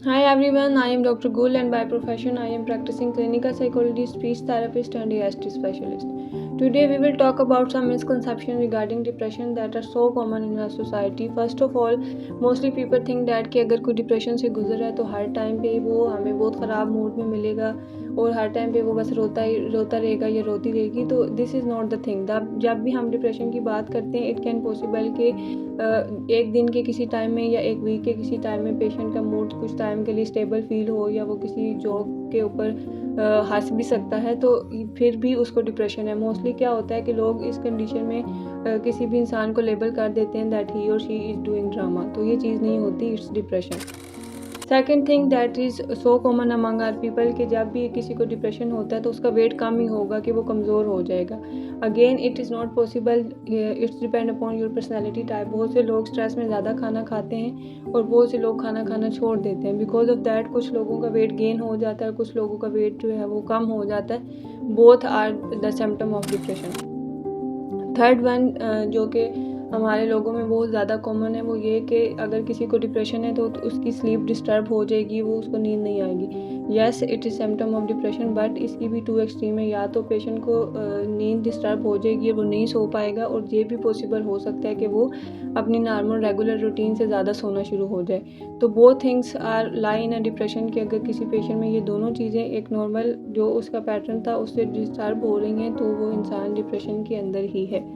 Hi everyone, I am Dr. Gul and by profession I am practicing clinical psychologist, speech therapist and AST specialist. Today we will talk about some misconceptions regarding depression that are so common in our society. First of all, mostly people think that कि अगर कोई depression से गुजर रहा है तो हर time पे वो हमें बहुत ख़राब मूड में मिलेगा और हर टाइम पे वो बस रोता रहेगा या रोती रहेगी. तो this is not the thing. जब भी हम डिप्रेशन की बात करते हैं, इट कैन पॉसिबल कि एक दिन के किसी टाइम में या एक वीक के किसी टाइम में पेशेंट का मूड कुछ टाइम के लिए स्टेबल फील हो या वो किसी जॉब के ऊपर हंस भी सकता है, तो फिर भी उसको डिप्रेशन है. मोस्टली क्या होता है कि लोग इस कंडीशन में किसी भी इंसान को लेबल कर देते हैं दैट ही और शी इज़ डूइंग ड्रामा. तो ये चीज़ नहीं होती, it's depression. Second thing that is so common among our people कि जब भी किसी को डिप्रेशन होता है तो उसका वेट कम ही होगा कि वो कमज़ोर हो जाएगा. Again it is not possible, it's depend upon your personality type. बहुत से लोग स्ट्रेस में ज़्यादा खाना खाते हैं और बहुत से लोग खाना खाना छोड़ देते हैं. बिकॉज ऑफ दैट कुछ लोगों का वेट गेन हो जाता है, कुछ लोगों का वेट जो है वो कम हो जाता है. Both are the symptom of depression. Third one जो कि हमारे लोगों में बहुत ज़्यादा कॉमन है वो ये कि अगर किसी को डिप्रेशन है तो उसकी स्लीप डिस्टर्ब हो जाएगी, वो उसको नींद नहीं आएगी. Yes, it is symptom of depression, but इसकी भी टू एक्सट्रीम है. या तो पेशेंट को नींद डिस्टर्ब हो जाएगी और वो नहीं सो पाएगा, और ये भी पॉसिबल हो सकता है कि वो अपनी नॉर्मल रेगुलर रूटीन से ज़्यादा सोना शुरू हो जाए. तो both things are lie in a depression कि अगर किसी पेशेंट में ये दोनों चीज़ें एक नॉर्मल जो उसका पैटर्न था उससे डिस्टर्ब हो रही हैं तो वो इंसान डिप्रेशन के अंदर ही है.